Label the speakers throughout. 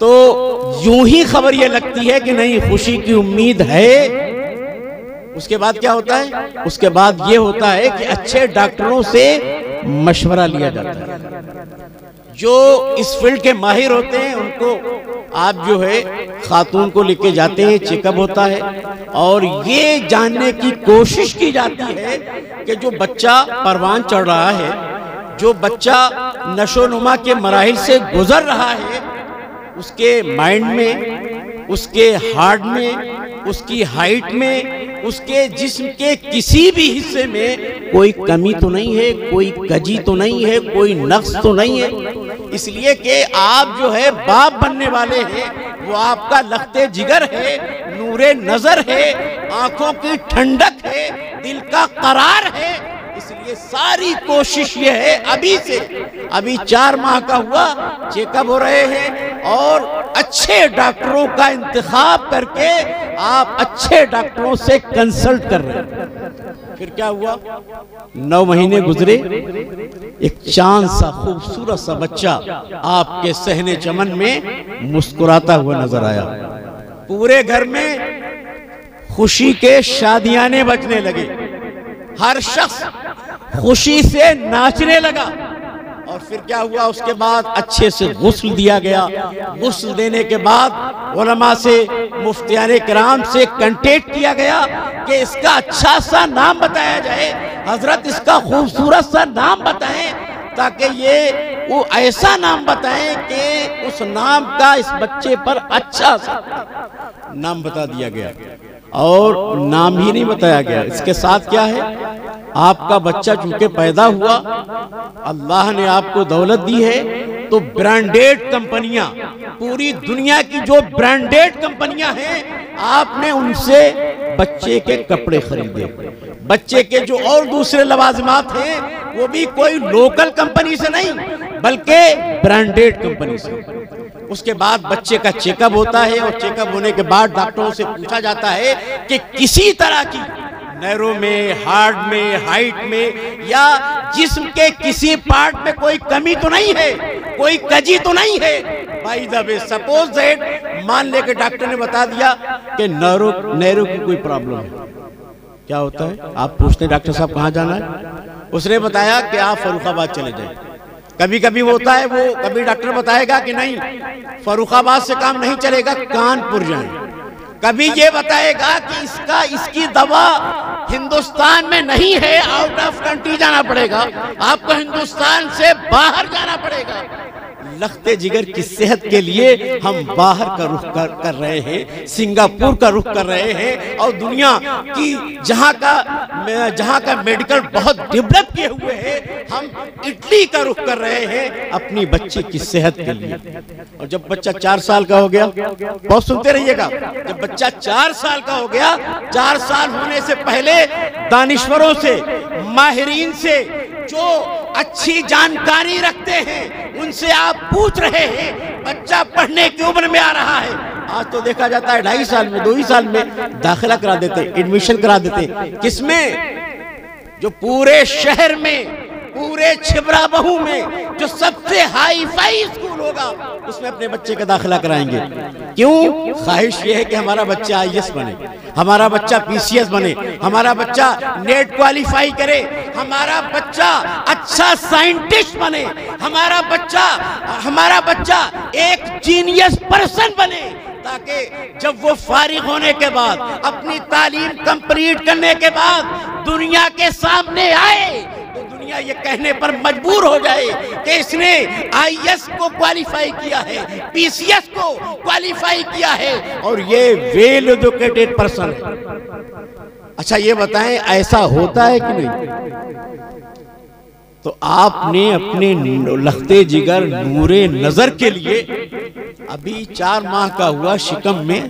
Speaker 1: तो यूं ही खबर ये लगती है कि नहीं, खुशी की उम्मीद है। उसके बाद क्या होता है? उसके बाद ये होता है कि अच्छे डॉक्टरों से मशवरा लिया जाता है। जो इस फील्ड के माहिर होते हैं उनको आप जो है खातून को लेके जाते हैं, चेकअप होता है और ये जानने की कोशिश की जाती है कि जो बच्चा परवान चढ़ रहा है, जो बच्चा नशोनुमा के मराहिल से गुजर रहा है, उसके माइंड में, उसके हार्ट में, उसकी हाइट में, उसके जिस्म के किसी भी हिस्से में कोई कमी तो नहीं है, कोई कजी तो नहीं है, कोई नक्स तो नहीं है। इसलिए कि आप जो है बाप बनने वाले हैं, वो आपका लख्ते जिगर है, नूरे नजर है, आंखों की ठंडक है, दिल का करार है। इसलिए सारी कोशिश ये है अभी से, अभी 4 माह का हुआ, चेकअप हो रहे हैं और अच्छे डॉक्टरों का इंतखाब करके आप अच्छे डॉक्टरों से कंसल्ट कर रहे हैं। फिर क्या हुआ? 9 महीने गुजरे, एक चांद सा खूबसूरत सा बच्चा आपके सहने चमन में मुस्कुराता हुआ नजर आया। पूरे घर में खुशी के शादियाने बजने लगे, हर शख्स खुशी से नाचने लगा। और फिर क्या हुआ? उसके बाद अच्छे से गुस्ल दिया गया। गुस्ल देने के बाद उलमा से, मुफ्तियाने किराम से कांटेक्ट किया गया कि इसका अच्छा सा नाम बताया जाए, हजरत इसका खूबसूरत सा नाम बताएं, ताकि ये वो ऐसा नाम बताएं कि उस नाम का इस बच्चे पर अच्छा सा नाम बता दिया गया। और नाम ही नहीं बताया गया, इसके साथ क्या है? आपका बच्चा चूंकि पैदा हुआ, अल्लाह ने आपको दौलत दी है, तो ब्रांडेड कंपनियां, पूरी दुनिया की जो ब्रांडेड कंपनियां हैं, आपने उनसे बच्चे के कपड़े खरीदे। बच्चे के जो और दूसरे लवाजमात हैं, वो भी कोई लोकल कंपनी से नहीं, बल्कि ब्रांडेड कंपनी से। उसके बाद बच्चे का चेकअप होता है और चेकअप होने के बाद डॉक्टरों से पूछा जाता है कि किसी तरह की नैरो में, हार्ट में, हाइट में या जिस्म के किसी पार्ट में कोई कमी तो नहीं है, कोई कजी तो नहीं है। By the way, suppose that, मान लेके डॉक्टर ने बता दिया कि नैरो की कोई प्रॉब्लम है। क्या होता है? आप पूछते हैं डॉक्टर साहब कहाँ जाना है? उसने बताया कि आप फर्रुखाबाद चले जाएं। कभी कभी वो होता है, वो कभी डॉक्टर बताएगा कि नहीं फर्रुखाबाद से काम नहीं चलेगा, कानपुर जाएं। कभी ये बताएगा कि इसकी दवा हिंदुस्तान में नहीं है, आउट ऑफ कंट्री जाना पड़ेगा, आपको हिंदुस्तान से बाहर जाना पड़ेगा। लख्ते जिगर की सेहत के लिए हम बाहर का रुख कर रहे हैं, सिंगापुर का रुख कर रहे हैं और दुनिया की जहां का मेडिकल बहुत डेवलप किए हुए हैं, हम इटली का रुख कर रहे हैं अपनी बच्चे की सेहत के लिए। और जब बच्चा 4 साल का हो गया, बहुत सुनते रहिएगा, जब बच्चा 4 साल का हो गया, 4 साल होने से पहले दानिश्वरों से, माहिरीन से, जो अच्छी जानकारी रखते हैं, उनसे आप पूछ रहे हैं। बच्चा पढ़ने की उम्र में आ रहा है, आज तो देखा जाता है 2.5 साल में, 2 ही साल में दाखिला करा देते, एडमिशन करा देते। किसमें? जो पूरे शहर में, पूरे छिबरा बहू में जो सबसे हाई फाई स्कूल होगा, उसमें अपने बच्चे का दाखिला कराएंगे। क्यों? ख्वाहिश ये है कि हमारा बच्चा IAS बने, हमारा बच्चा PCS बने, हमारा बच्चा नेट क्वालिफाई करे, हमारा बच्चा अच्छा साइंटिस्ट बने, हमारा बच्चा एक जीनियस पर्सन बने, ताकि जब वो फारिग होने के बाद, अपनी तालीम कंप्लीट करने के बाद दुनिया के सामने आए, तो दुनिया ये कहने पर मजबूर हो जाए कि इसने IAS को क्वालिफाई किया है, PCS को क्वालिफाई किया है और ये वेल एजुकेटेड पर्सन है। अच्छा ये बताएं, ऐसा होता है कि नहीं? तो आपने अपने लख्ते जिगर, नूरे नजर के लिए अभी 4 माह का हुआ शिकम में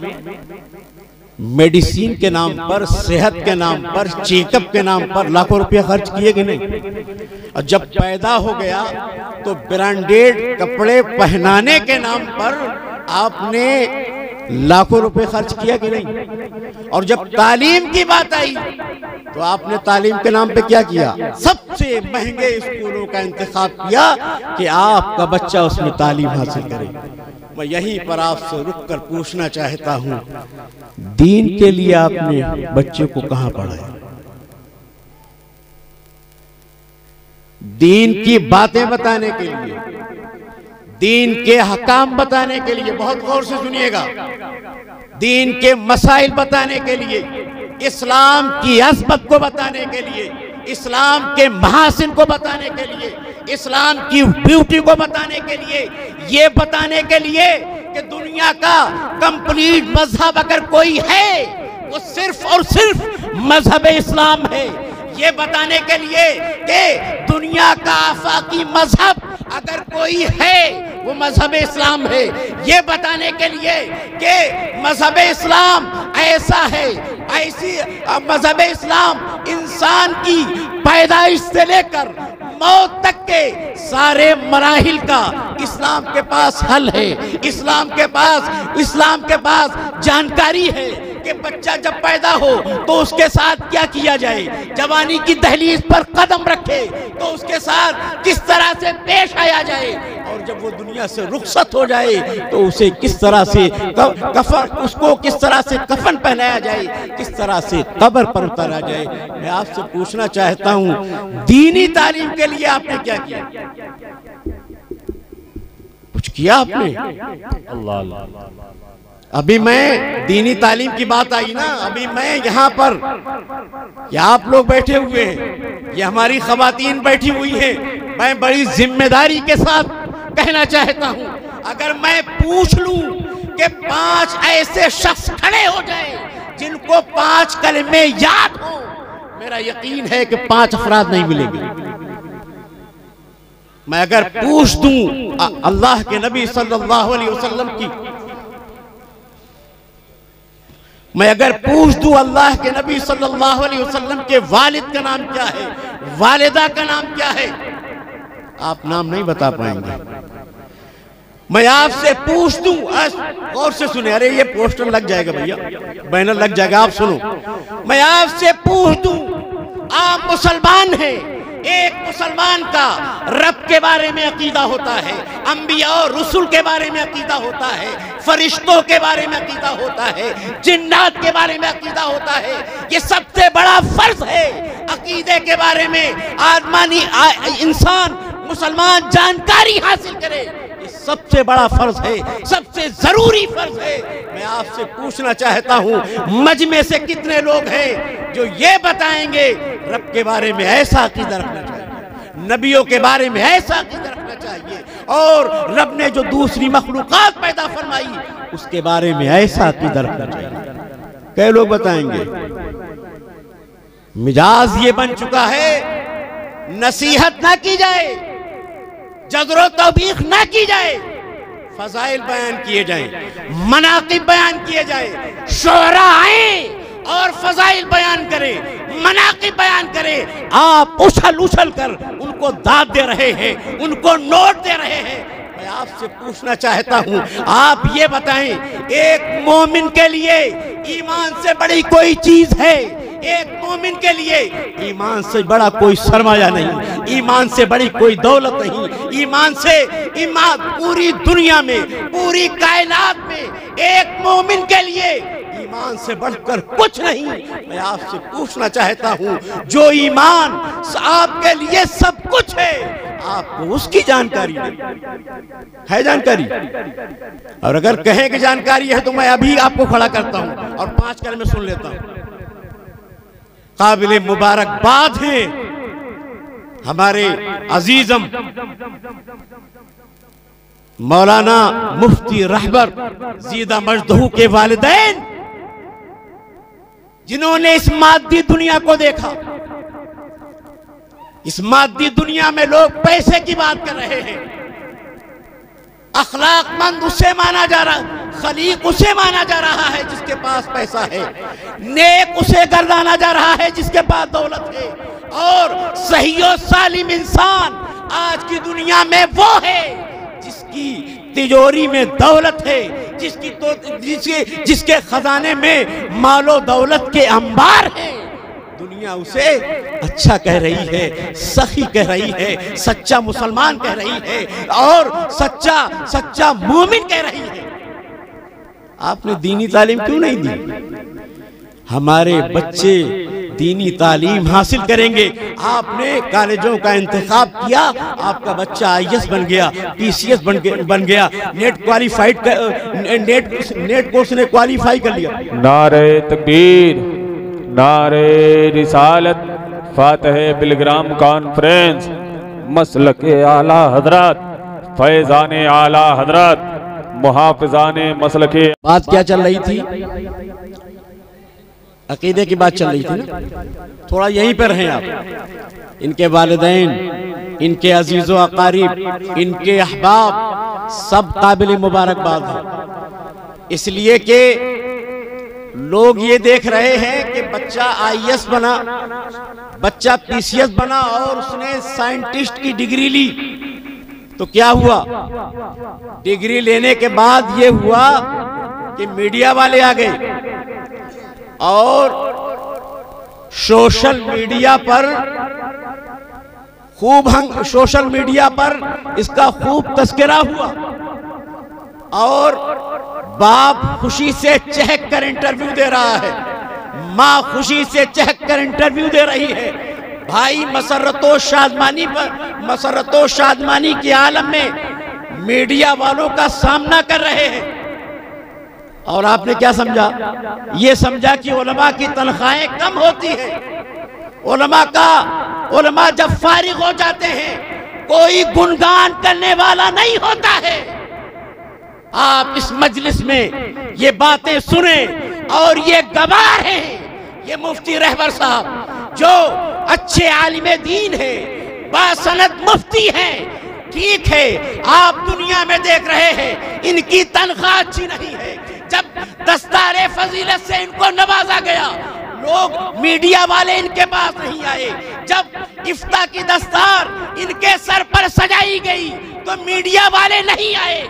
Speaker 1: मेडिसिन के नाम पर, सेहत के नाम पर, चेकअप के नाम पर लाखों रुपया खर्च किए कि नहीं? और जब पैदा हो गया तो ब्रांडेड कपड़े पहनाने के नाम पर आपने लाखों रुपए खर्च किया कि नहीं? और जब तालीम की बात आई तो आपने तालीम के नाम पे क्या किया? सबसे महंगे स्कूलों का इंतखाब किया कि आपका बच्चा उसमें तालीम हासिल करे। मैं यहीं पर आपसे रुक कर पूछना चाहता हूँ, दीन के लिए आपने बच्चे को कहाँ पढ़ाया? दीन की बातें बताने के लिए, दीन के हकाम बताने के लिए, बहुत गौर से सुनिएगा, दीन के मसाइल बताने के लिए, इस्लाम की अज़मत को बताने के लिए, इस्लाम के महासिन को बताने के लिए, इस्लाम की ब्यूटी को बताने के लिए, ये बताने के लिए कि दुनिया का कंप्लीट मजहब अगर कोई है वो सिर्फ और सिर्फ मजहब इस्लाम है। ये बताने के लिए कि दुनिया का आफाकी मजहब अगर कोई है वो मजहब इस्लाम है। ये बताने के लिए कि मजहब इस्लाम ऐसा है, ऐसी मजहब इस्लाम इंसान की पैदाइश से लेकर मौत तक के सारे मराहिल का इस्लाम के पास हल है। इस्लाम के पास जानकारी है कि बच्चा जब पैदा हो तो उसके साथ क्या किया जाए, जवानी की दहलीज पर कदम रखे तो उसके साथ किस तरह से पेश आया जाए, और जब वो दुनिया से रुखसत हो जाए तो उसे किस तरह से किस तरह से कफन पहनाया जाए, किस तरह से कब्र पर उतारा जाए। मैं आपसे पूछना चाहता हूँ, दीनी तालीम के लिए आपने क्या किया? कुछ किया आपने? अल्लाह। अभी मैं दीनी तालीम की बात आई ना, अभी मैं यहाँ पर, ये आप लोग बैठे हुए हैं, ये हमारी खवातीन बैठी हुई है, मैं बड़ी जिम्मेदारी के साथ कहना चाहता हूँ, अगर मैं पूछ लूं कि 5 ऐसे शख्स खड़े हो जाए जिनको 5 कलमे याद हो, मेरा यकीन है कि 5 अफराद नहीं मिलेंगे। मैं अगर पूछ दूं अल्लाह के नबी सल्लल्लाहु अलैहि वसल्लम की, मैं अगर पूछ दूं अल्लाह के नबी सल्लल्लाहु अलैहि वसल्लम के वालिद का नाम क्या है, वालिदा का नाम क्या है, आप नाम नहीं बता पाएंगे। मैं आपसे पूछ दूं, और से सुने, अरे ये पोस्टर लग जाएगा भैया, बैनर लग जाएगा, आप सुनो, मैं आपसे पूछ दूं, आप मुसलमान हैं, एक मुसलमान का रब के बारे में अकीदा होता है, अंबिया और रसूल के बारे में अकीदा होता है, फरिश्तों के बारे में अकीदा होता है, जिन्नात के बारे में अकीदा होता है। ये सबसे बड़ा फर्ज है अकीदे के बारे में आदमानी इंसान मुसलमान जानकारी हासिल करे, ये सबसे बड़ा फर्ज है, सबसे जरूरी फर्ज है। मैं आपसे पूछना चाहता हूँ, मजमे से कितने लोग हैं जो ये बताएंगे रब के बारे में ऐसा अकीदा रखना चाहिए, नबियों के बारे में ऐसा अकीदा रखना चाहिए, और रब ने जो दूसरी मखलूकात पैदा फरमाई उसके बारे में ऐसा अकीदा रखना चाहिए? कई लोग बताएंगे। मिजाज ये बन चुका है, नसीहत ना की जाए, जज़्र तौबीख ना की जाए, फजाइल बयान किए जाए, मनाकिब बयान किए जाए, शोहरा आए और फजाइल बयान करे, मनाकिब बयान करे, आप उछल कर उनको दाद दे रहे हैं, उनको नोट दे रहे हैं। मैं आपसे पूछना चाहता हूं, आप ये बताएं, एक मोमिन के लिए ईमान से बड़ी कोई चीज है? एक मोमिन के लिए ईमान से बड़ा कोई सरमाया नहीं, ईमान से बड़ी कोई दौलत नहीं, ईमान पूरी दुनिया में, पूरी कायनात में एक मोमिन के लिए ईमान से बढ़कर कुछ नहीं। मैं आपसे पूछना चाहता हूं, जो ईमान आपके लिए सब कुछ है, आपको उसकी जानकारी है? जानकारी? और अगर कहें कि जानकारी है तो मैं अभी आपको खड़ा करता हूं और 5 कलमे सुन लेता हूं। काबिल मुबारकबाद है हमारे अजीजम मौलाना मुफ्ती रहबर ज़ीदा मजदहू के वालिदैन, जिन्होंने इस मादी दुनिया को देखा। इस मादी दुनिया में लोग पैसे की बात कर रहे हैं, अखलाकमंद उसे माना जा रहा, खलीक उसे माना जा रहा है जिसके पास पैसा है, नेक उसे गर्दाना जा रहा है जिसके पास दौलत है, और सही और सालिम इंसान आज की दुनिया में वो है जिसकी तिजोरी में दौलत है, जिसके खजाने में मालो दौलत के अंबार है। दुनिया उसे अच्छा कह रही है, सखी कह रही है, सच्चा मुसलमान कह रही है और सच्चा मोमिन कह रही है। आपने दीनी तालीम क्यों नहीं दी? हमारे बच्चे दीनी तालीम हासिल करेंगे। आपने कॉलेजों का इंतखाब किया, आपका बच्चा IAS बन गया, PCS बन गया, नेट क्वालिफाइड, नेट कोर्स ने क्वालिफाई कर लिया।
Speaker 2: नारे तकबीर, नारे रिसालत, फातह बिलग्राम कॉन्फ्रेंस, मसलके आला हजरत, फैजाने आला हजरत, मुहाफिजाने मसलके।
Speaker 1: बात क्या चल रही थी? अकीदे की बात चल रही थी ना। थोड़ा यहीं पर हैं आप। इनके वालिदैन, इनके अजीज़ो अकारीब, इनके अहबाब सब काबिल मुबारकबाद हैं, इसलिए कि लोग ये देख रहे हैं कि बच्चा IAS बना, बच्चा PCS बना और उसने साइंटिस्ट की डिग्री ली। तो क्या हुआ? डिग्री लेने के बाद ये हुआ कि मीडिया वाले आ गए और सोशल मीडिया पर इसका खूब तस्करा हुआ और बाप खुशी से चहक कर इंटरव्यू दे रहा है, माँ खुशी से चहक कर इंटरव्यू दे रही है। भाई मसरतो शादमानी के आलम में मीडिया वालों का सामना कर रहे हैं। और आपने क्या समझा? ये समझा कि उलमा की तनख्वाहें कम होती है। उलमा जब फारिग हो जाते हैं कोई गुणगान करने वाला नहीं होता है। आप इस मजलिस में ये बातें सुने और ये गवाह हैं, ये मुफ्ती रहबर साहब जो अच्छे आलिम दीन है, बासनद मुफ्ती हैं। ठीक है, आप दुनिया में देख रहे हैं इनकी तनख्वाह अच्छी नहीं है। जब दस्तारे फजीलत से इनको नवाजा गया, लोग मीडिया वाले इनके पास नहीं आए। जब इफ्ता की दस्तार इनके सर पर सजाई गई तो मीडिया वाले नहीं आए।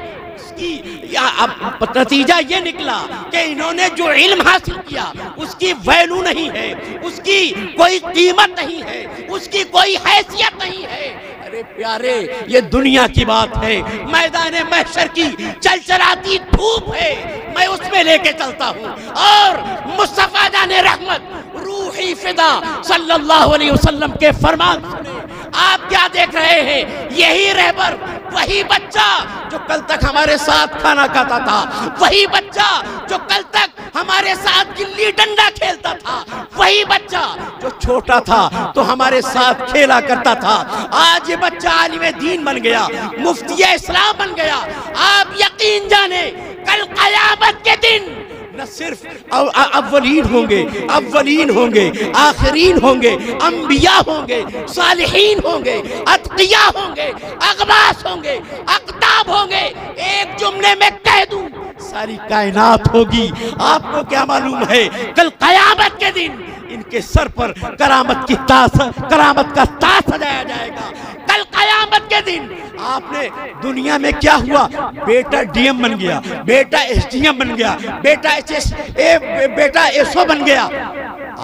Speaker 1: अब नतीजा ये निकला कि इन्होंने जो इल्म हासिल किया उसकी वैल्यू नहीं है, उसकी कोई कीमत नहीं है, उसकी कोई हैसियत नहीं है। अरे प्यारे, ये दुनिया की बात है, मैदान महशर की चलचलाती धूप है, मैं उसमें लेके चलता हूँ। और मुस्तफा जाने रहमत रूही फिदा सल्लल्लाहु अलैहि वसल्लम के फरमान सुने। आप क्या देख रहे हैं? यही रहबर, वही बच्चा जो कल तक हमारे साथ खाना खाता था, वही बच्चा जो कल तक हमारे साथ गिल्ली डंडा खेलता था, वही बच्चा जो छोटा था तो हमारे साथ खेला करता था, आज ये बच्चा आलिम दीन बन गया, मुफ्ती इस्लाम बन गया। आप यकीन जाने कल क़यामत के दिन न सिर्फ अव्वलीन होंगे, आखिरीन होंगे, अंबिया होंगे, सालिहीन होंगे, अतकिया होंगे, अगबास होंगे, अक़ताब होंगे। एक जुमले में कह दूं, सारी कायनात होगी। आपको क्या मालूम है कल क़यामत के दिन इनके सर पर करामत का ताज सजाया जाएगा। कल क़यामत के दिन आपने दुनिया में क्या हुआ? बेटा DM बन गया, बेटा SDM बन गया, बेटा SO बन गया।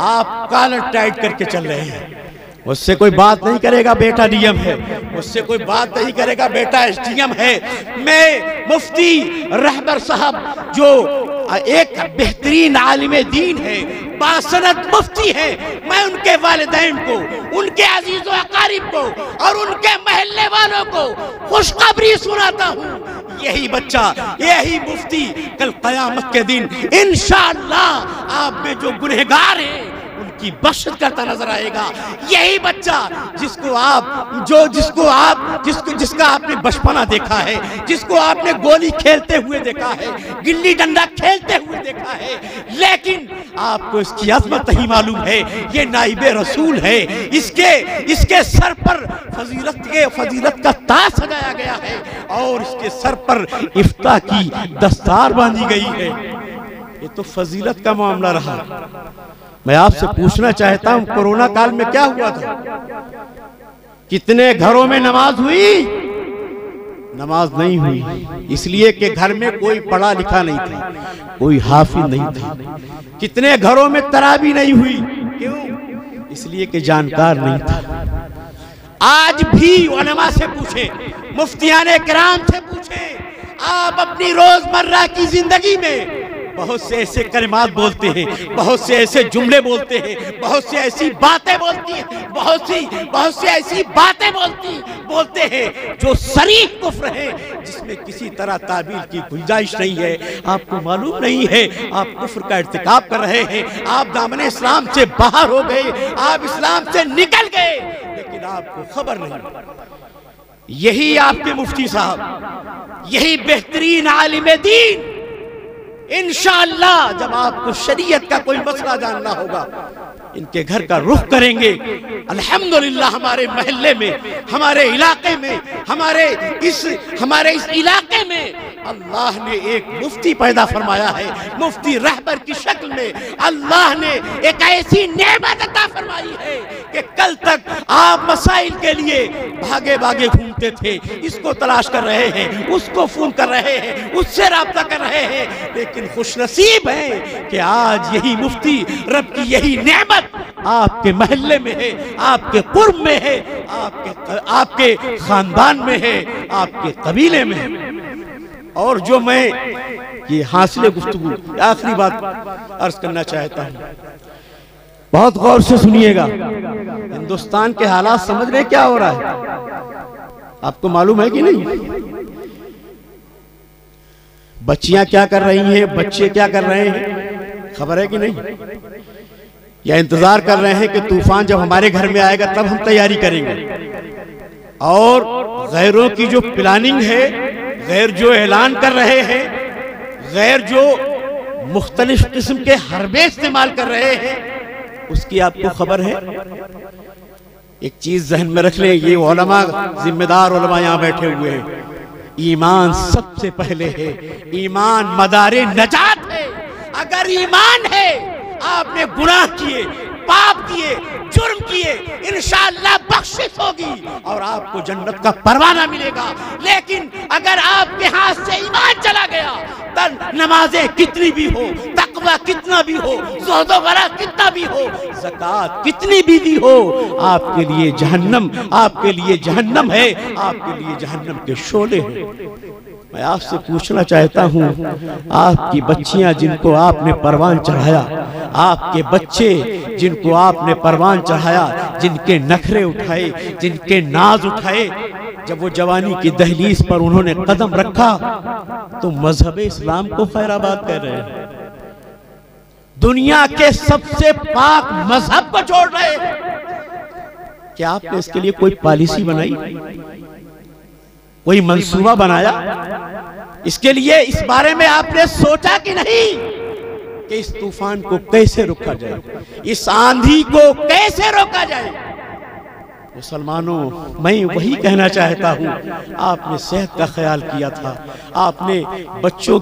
Speaker 1: आप कॉलर टाइट करके चल रहे हैं। उससे कोई बात नहीं करेगा बेटा DM है, उससे कोई बात नहीं करेगा बेटा SDM है। मैं मुफ्ती रहबर साहब जो एक बेहतरीन आलिम दीन है, बासनद मुफ्ती है, मैं उनके वालिदैन को, उनके अजीज़ो अकारीब को और उनके महल्ले वालों को खुशखबरी सुनाता हूँ। यही बच्चा, यही मुफ्ती कल क़यामत के दिन इंशाअल्लाह आप में जो गुनहगार हैं उनकी बख्शिश करता नजर आएगा। यही बच्चा जिसका आपने बचपना देखा है, जिसको आपने गोली खेलते हुए देखा है, गिल्ली डंडा खेलते हुए देखा है, लेकिन आपको इसकी अज़मत नहीं मालूम है। ये नाइबे रसूल है, इसके सर पर फजीलत का ताज सजाया गया है और इसके सर पर इफ्ता की दस्तार बांधी गई है। ये तो फजीलत का मामला रहा। मैं आपसे पूछना चाहता हूं, कोरोना काल में क्या हुआ था? कितने घरों में नमाज हुई? नमाज नहीं हुई, इसलिए कि घर में कोई पढ़ा लिखा नहीं था, कोई हाफिज नहीं था। कितने घरों में तरावी नहीं हुई? क्यों? इसलिए कि जानकार नहीं था। आज भी उलमा से पूछे, मुफ्तियाने किराम से पूछे, आप अपनी रोजमर्रा की जिंदगी में बहुत से ऐसे कलिमात बोलते हैं, बहुत से ऐसे जुमले बोलते हैं, बहुत से ऐसी बातें बोलती हैं, बहुत से ऐसी बातें बोलते हैं जो सरीह कुफ्र है, जिसमें किसी तरह ताबील की गुंजाइश नहीं है। आपको मालूम नहीं है आप कुफ्र का इर्तिकाब कर रहे हैं, आप दामने इस्लाम से बाहर हो गए, आप इस्लाम से निकल गए, लेकिन आपको खबर नहीं। यही आपके मुफ्ती साहब, यही बेहतरीन आलिम दीन इंशाअल्लाह जब आपको शरीयत का कोई मसला जानना होगा, इनके घर का रुख करेंगे। अल्हम्दुलिल्लाह हमारे मोहल्ले में, हमारे इलाके में, हमारे इस इलाके में अल्लाह ने एक मुफ्ती पैदा फरमाया है। मुफ्ती रहबर की शक्ल में अल्लाह ने एक ऐसी नेमत अता फरमाई है कि कल तक आप मसाइल के लिए भागे भागे घूमते थे, इसको तलाश कर रहे हैं, उसको फोन कर रहे हैं, उससे राब्ता कर रहे हैं, लेकिन खुशनसीब है कि आज यही मुफ्ती, रब की यही नेमत आपके महल्ले में है, आपके कुर्ब में है, आपके खानदान में है, आपके कबीले में है। और जो मैं ये हासिल गुफ्तगू आखिरी बात अर्ज करना चाहता हूँ, बहुत गौर से सुनिएगा। हिंदुस्तान के हालात समझ रहे क्या हो रहा है, आपको मालूम है कि नहीं? बच्चियां क्या कर रही हैं, बच्चे क्या कर रहे हैं, खबर है कि नहीं? या इंतजार कर रहे हैं कि तूफान जब हमारे घर में आएगा तब हम तैयारी करेंगे। और गैरों की जो प्लानिंग है, गैर जो ऐलान कर रहे हैं, गैर जो मुख्तलिफ किस्म के हरबे इस्तेमाल कर रहे हैं, उसकी आपको खबर है? एक चीज जहन में रख लें, ये उलमा, जिम्मेदार उलमा यहाँ बैठे हुए हैं, ईमान सबसे पहले है। ईमान मदारे नजात है। अगर ईमान है, आपने गुनाह किए, पाप किए, जुर्म किए, इंशाअल्लाह बख्शिश होगी और आपको जन्नत का परवाना मिलेगा। लेकिन अगर आपके हाथ से ईमान चला गया, तब नमाजें कितनी भी हो, तकवा कितना भी हो, ज़ुहद वरा कितना भी हो, ज़कात कितनी भी दी हो, आपके लिए जहन्नम, आपके लिए जहन्नम है, आपके लिए जहन्नम के शोले हैं। मैं आपसे पूछना चाहता हूँ, आपकी बच्चियां जिनको आपने परवान चढ़ाया, आपके बच्चे जिनको आपने परवान चढ़ाया, जिनके नखरे उठाए, जिनके नाज उठाए, जब वो जवानी की दहलीज पर उन्होंने कदम रखा तो मजहब इस्लाम को खैराबाद कह रहे हैं, दुनिया के सबसे पाक मजहब को छोड़ रहे हैं। क्या आपने इसके लिए कोई पॉलिसी बनाई, कोई मंसूबा बनाया? इसके लिए इस बारे में आपने सोचा कि नहीं कि इस तूफान को कैसे रोका जाए, इस आंधी को कैसे रोका जाए? मुसलमानों, मैं वही कहना चाहता हूँ, आपने सेहत का ख्याल किया था, आपने बच्चों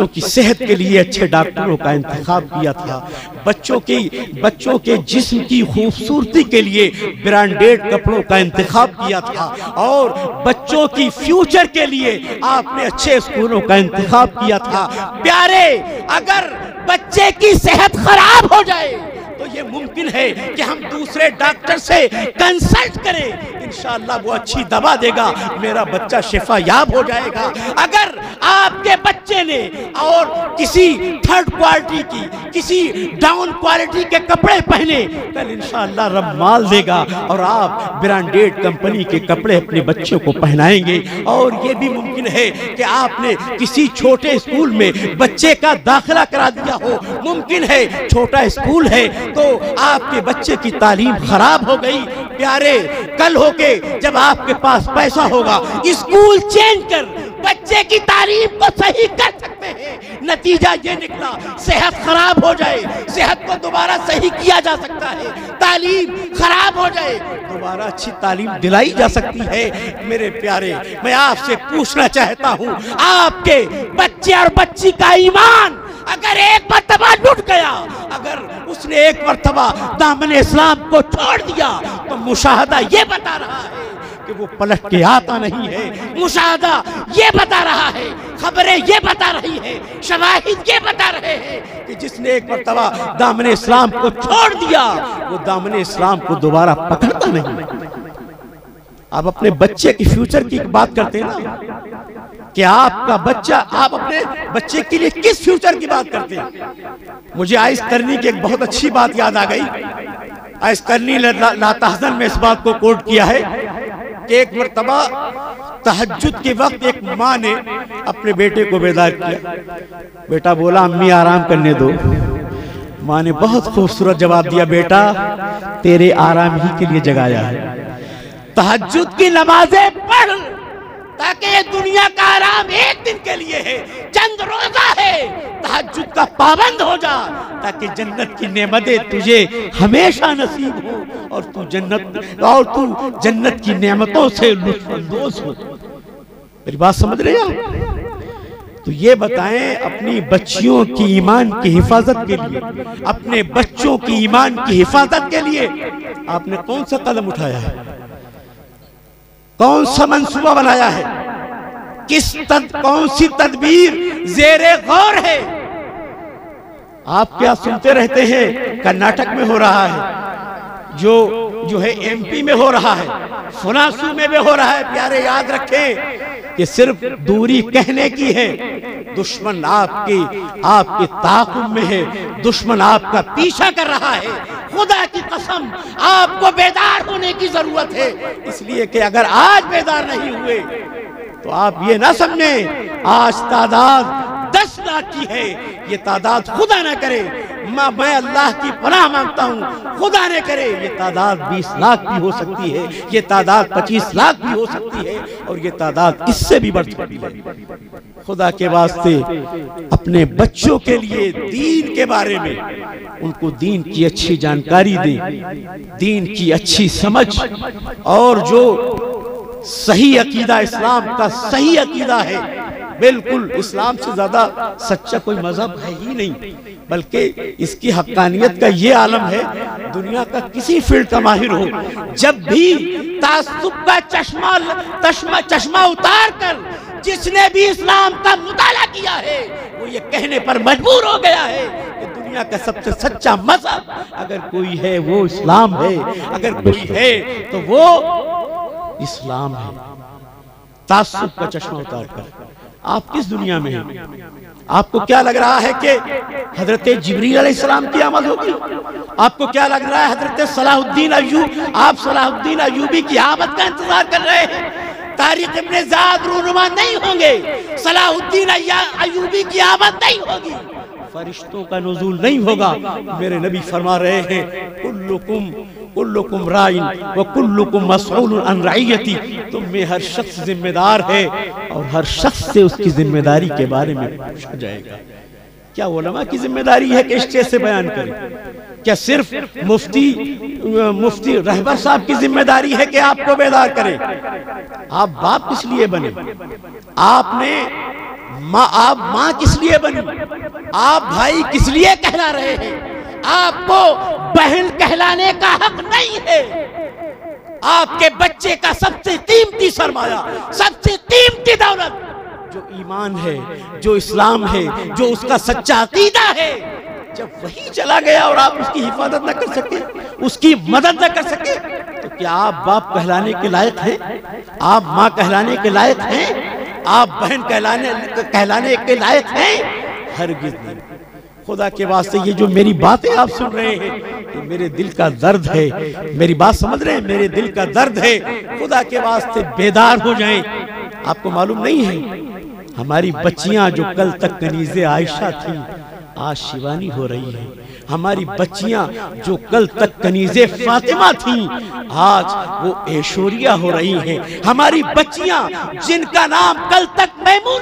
Speaker 1: की सेहत के लिए अच्छे डॉक्टरों का इंतखाब किया था, बच्चों के जिस्म की खूबसूरती के लिए ब्रांडेड कपड़ों का इंतखाब किया था, और बच्चों की फ्यूचर के लिए आपने अच्छे स्कूलों का इंतखाब किया था। प्यारे, अगर बच्चे की सेहत खराब हो जाए तो ये मुमकिन है कि हम दूसरे डॉक्टर से कंसल्ट करें, इंशाअल्लाह वो अच्छी दवा देगा, मेरा बच्चा शिफा याब हो जाएगा। अगर आपके बच्चे ने और किसी थर्ड क्वालिटी की, किसी डाउन क्वालिटी के कपड़े पहने, कल इंशाअल्लाह रब माल देगा और आप ब्रांडेड कंपनी के कपड़े अपने बच्चों को पहनाएंगे। और ये भी मुमकिन है कि आपने किसी छोटे स्कूल में बच्चे का दाखिला करा दिया हो, मुमकिन है छोटा स्कूल है तो आपके बच्चे की तालीम खराब हो गई। प्यारे, कल होके जब आपके पास पैसा होगा, स्कूल चेंज कर बच्चे की तालीम को सही कर सकते हैं। नतीजा ये निकला, सेहत खराब हो जाए, सेहत को दोबारा सही किया जा सकता है, तालीम खराब हो जाए, दोबारा अच्छी तालीम दिलाई जा सकती है। मेरे प्यारे, मैं आपसे पूछना चाहता हूँ, आपके बच्चे और बच्ची का ईमान अगर एक मर्तबा लुट गया, अगर उसने एक मर्तबा दामन इस्लाम को छोड़ दिया, तो मुशाहदा ये बता रहा है कि वो पलट के आता नहीं है। मुशाहदा ये बता रहा है खबरें ये बता रही है, शवाहिद ये बता रहे हैं कि जिसने एक मर्तबा दामने इस्लाम को छोड़ दिया वो दामने इस्लाम को दोबारा पकड़ता नहीं। आप अपने बच्चे की फ्यूचर की बात करते हैं ना कि आपका बच्चा, आप अपने बच्चे के लिए किस फ्यूचर की बात करते हैं। मुझे आइस करनी की एक बहुत अच्छी बात याद आ गई। आइस करनी लातहज़न में इस बात को कोट किया है कि एक मर्तबा तहज्जुद के वक्त एक माँ ने अपने बेटे को बेदार किया। बेटा बोला अम्मी आराम करने दो। माँ ने बहुत खूबसूरत जवाब दिया, बेटा तेरे आराम ही के लिए जगाया है, तहज्जुद की नमाजें पढ़ ताकि ये दुनिया का आराम एक दिन के लिए है, चंद रोजा है, तहज्जुद का पाबंद हो जा ताकि जन्नत की नेमतें तुझे हमेशा नसीब हो और तू जन्नत की नेमतों से लुत्फ़अंदोज़ हो। मेरी बात समझ रहे हैं? तो ये बताएं, अपनी बच्चियों की ईमान की हिफाजत के लिए, अपने बच्चों की ईमान की हिफाजत के लिए आपने कौन सा कदम उठाया है, कौन सा मंसूबा बनाया है, कौन सी तदबीर ज़ेरे गौर है। आप क्या सुनते रहते हैं कर्नाटक में हो रहा है, जो है एमपी में हो रहा है, फुनासू में भी हो रहा है। प्यारे याद रखें कि सिर्फ दूरी कहने की है, दुश्मन आपके ताक़ुब में है, दुश्मन आपका पीछा कर रहा है। खुदा की कसम आपको बेदार होने की जरूरत है, इसलिए कि अगर आज बेदार नहीं हुए तो आप ये ना समझे आज तादाद 10 लाख की है, ये तादाद खुदा ना करे, मैं अल्लाह की पनाह मांगता हूँ, खुदा ने करे ये तादाद 20 लाख भी हो सकती है, ये तादाद 25 लाख भी हो सकती है और ये तादाद इससे भी बढ़ सकती है। खुदा के वास्ते अपने बच्चों के लिए दीन के बारे में उनको दीन की अच्छी जानकारी दें, दीन की अच्छी समझ, और जो सही अकीदा इस्लाम का सही अकीदा है, बिल्कुल इस्लाम से ज्यादा सच्चा कोई मजहब है ही नहीं, बल्कि इसकी हक्कानियत का ये आलम है, दुनिया का किसी फील्ड का माहिर हो, जब भी तासुब का चश्मा उतार कर जिसने भी इस्लाम का मुताला किया है वो ये कहने पर मजबूर हो गया है कि दुनिया का सबसे सच्चा मजहब अगर कोई है वो इस्लाम है, अगर कोई है तो वो इस्लाम है। तासुब का चश्मा उतार कर आप किस दुनिया में हैं? आपको क्या लग रहा है कि हजरत जिब्रील अलैहिस्सलाम की आमद होगी? आपको क्या लग रहा है हजरत सलाहुद्दीन अय्यूब, आप सलाहुद्दीन अय्यूबी की आमद का इंतजार कर रहे हैं? तारिक इब्ने ज़ाद रूनुमा नहीं होंगे, सलाहुद्दीन अय्यूबी की आमद नहीं होगी, फरिश्तों का नुज़ूल नहीं होगा। मेरे नबी फरमा रहे हैं कुल्लुकुम राइन व कुल्लुकुम मसऊलुन अन रइयती, तुम में हर शख्स जिम्मेदार है और हर शख्स से उसकी जिम्मेदारी के बारे में पूछा जाएगा। क्या उलमा की जिम्मेदारी है कि स्टेज से बयान करें? क्या सिर्फ मुफ्ती रहबर साहब की जिम्मेदारी है कि आपको बेदार करें? आप बाप किस लिए बने? आप माँ किस लिए बनी? आप भाई किस लिए कहला रहे हैं? आपको बहन कहलाने का हक नहीं है। आपके बच्चे का सबसे कीमती सरमाया, सबसे कीमती दौलत जो ईमान है, जो इस्लाम है, जो उसका सच्चा अकीदा है, जब वही चला गया और आप उसकी हिफाजत न कर सके, उसकी मदद न कर सके, तो क्या आप बाप कहलाने के लायक हैं? आप माँ कहलाने के लायक हैं? आप बहन कहलाने के लायक हैं? हरगिज़ नहीं। खुदा के वास्ते ये जो मेरी बातें आप सुन रहे हैं, ये मेरे दिल का दर्द है। मेरी बात समझ रहे हैं? मेरे दिल का दर्द है। खुदा के वास्ते बेदार हो जाएं। आपको मालूम नहीं है, हमारी बच्चियां जो कल तक कनीज़े आयशा थी आज शिवानी हो रही है। हमारी बच्चियां जो कल तक कनीज़े फातिमा थी आज वो ऐशोरिया हो रही हैं। हमारी बच्चियां जिनका नाम कल तक मैमूना